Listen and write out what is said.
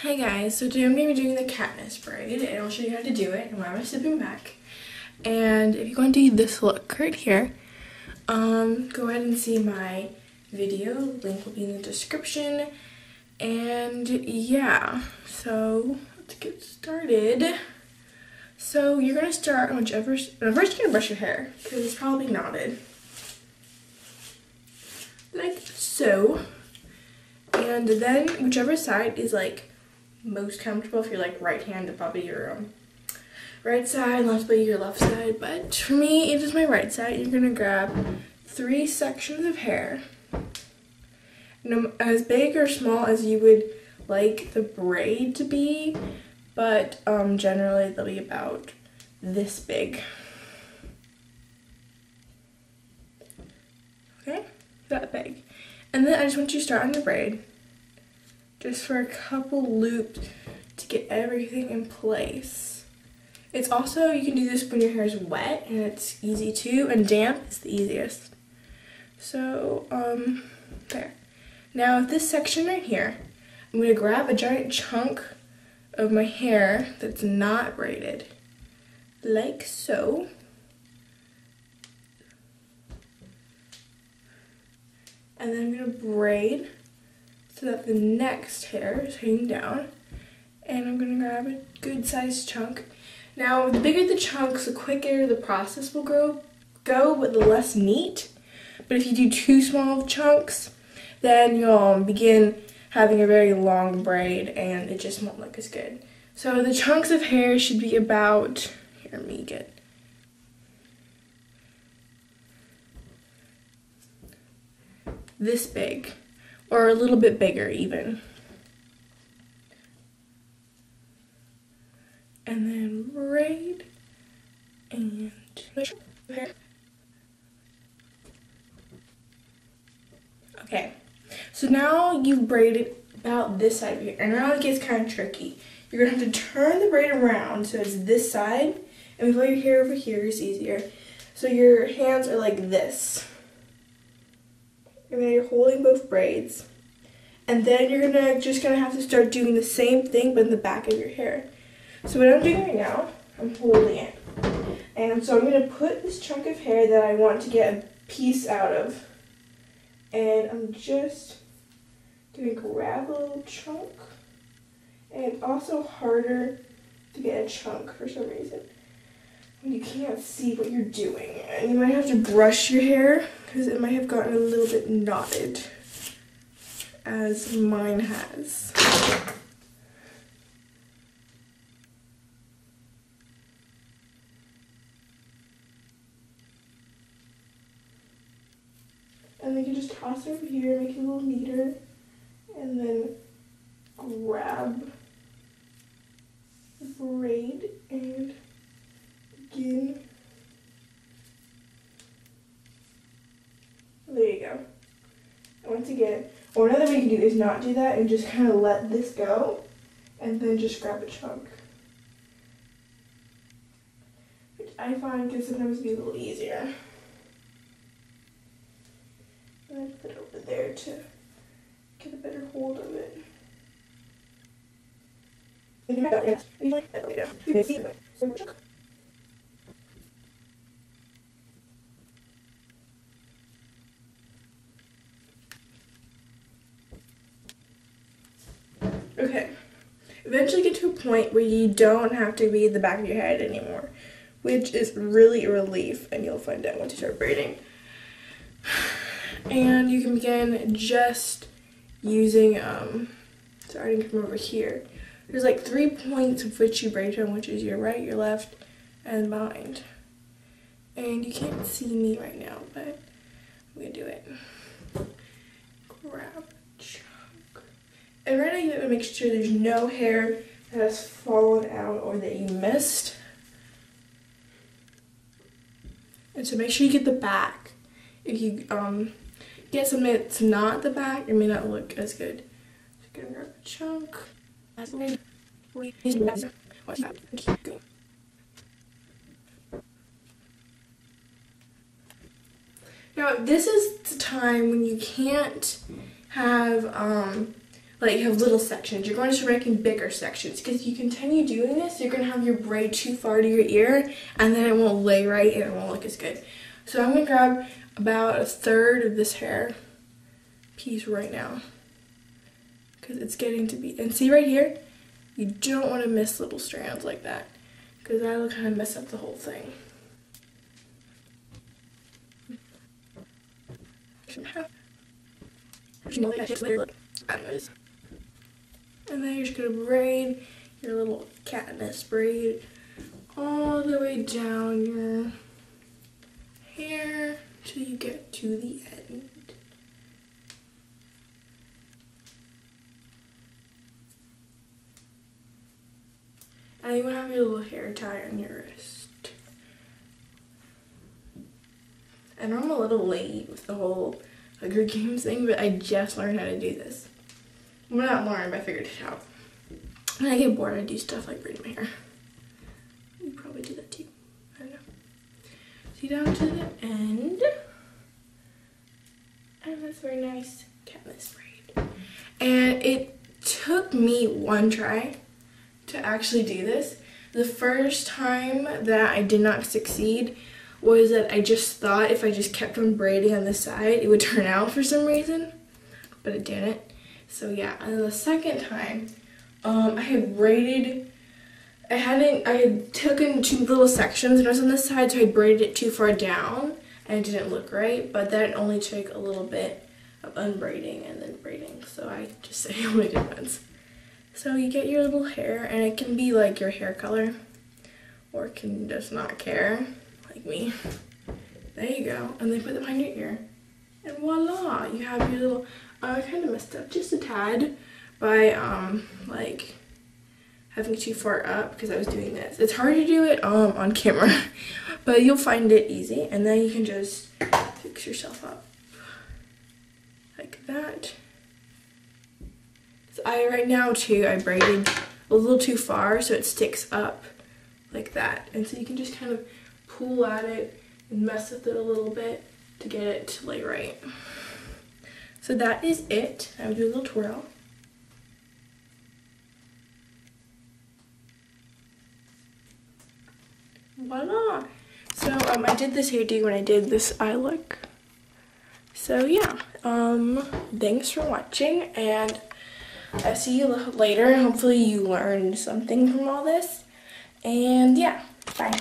Hi guys, so today I'm going to be doing the Katniss braid and I'll show you how to do it and why I'm stepping back. And if you want to do this look right here, go ahead and see my video, link will be in the description. And yeah, so let's get started. So you're going to start on whichever, first you're going to brush your hair because it's probably knotted. Like so. And then whichever side is like most comfortable, if you're like right-handed, probably your right side, left way your left side, but for me it is my right side. You're gonna grab 3 sections of hair, as big or small as you would like the braid to be, but generally they'll be about this big. Okay, that big. And then I just want you to start on the braid, just for a couple loops to get everything in place. It's also, you can do this when your hair is wet and it's easy too, and damp is the easiest. So, there. Now with this section right here, I'm gonna grab a giant chunk of my hair that's not braided, like so. And then I'm gonna braid so that the next hair is hanging down. And I'm gonna grab a good sized chunk. Now, the bigger the chunks, the quicker the process will go, but the less neat. But if you do too small of chunks, then you'll begin having a very long braid and it just won't look as good. So the chunks of hair should be about, here, let me get, this big, or a little bit bigger even. And then braid and okay, so now you've braided about this side here, and now it gets kind of tricky. You're gonna have to turn the braid around so it's this side, and with your hair over here is easier. So your hands are like this. And then you're holding both braids. And then you're just gonna have to start doing the same thing but in the back of your hair. So what I'm doing right now, I'm holding it. And so I'm gonna put this chunk of hair that I want to get a piece out of. And I'm just gonna grab a little chunk. And it's also harder to get a chunk for some reason. You can't see what you're doing, and you might have to brush your hair because it might have gotten a little bit knotted, as mine has. And then you just toss it over here, make it a little neater, and then grab the braid and begin. There you go. And once again, or another way you can do is not do that and just kind of let this go and then just grab a chunk. Which I find can sometimes be a little easier. And I put it over there to get a better hold of it. Okay, eventually get to a point where you don't have to braid the back of your head anymore, which is really a relief, and you'll find out once you start braiding. And you can begin just using, starting from over here. There's like 3 points of which you braid on, which is your right, your left, and behind. And you can't see me right now, but I'm gonna do it. Grab a chunk. And right now you have to make sure there's no hair that has fallen out or that you missed. And so make sure you get the back. If you get something that's not the back, it may not look as good. So you're gonna grab a chunk. Now this is the time when you can't have like you have little sections. You're going to start making bigger sections because you continue doing this, you're going to have your braid too far to your ear and then it won't lay right and it won't look as good. So I'm going to grab about 1/3 of this hair piece right now because it's getting to be, and see right here, you don't want to miss little strands like that because that'll kind of mess up the whole thing. And then you're just going to braid your little Katniss braid all the way down your hair till you get to the end. And you want to have your little hair tie on your wrist. And I'm a little late with the whole Hunger Games thing, but I just learned how to do this. Well, not learned, but I figured it out. When I get bored, I do stuff like braid my hair. You probably do that too. I don't know. See down to the end. And that's very nice Katniss braid. And it took me one try to actually do this. The first time that I did not succeed was that I just thought if I just kept on braiding on the side, it would turn out for some reason, but it didn't. So yeah, and then the second time, I had braided, I had taken 2 little sections and I was on this side, so I braided it too far down and it didn't look right, but that only took a little bit of unbraiding and then braiding, so I just say it only did once. So you get your little hair, and it can be like your hair color, or it can just not care, like me. There you go, and then put them behind your ear, and voila, you have your little, I kind of messed up just a tad by like having it too far up because I was doing this. It's hard to do it on camera, but you'll find it easy, and then you can just fix yourself up like that. So right now too, I braided a little too far so it sticks up like that, and so you can just kind of pull at it and mess with it a little bit to get it to lay right. So that is it. I would do a little twirl. Voila! So I did this hairdo when I did this eye look. So yeah, thanks for watching, and I'll see you later. Hopefully you learned something from all this. And yeah, bye.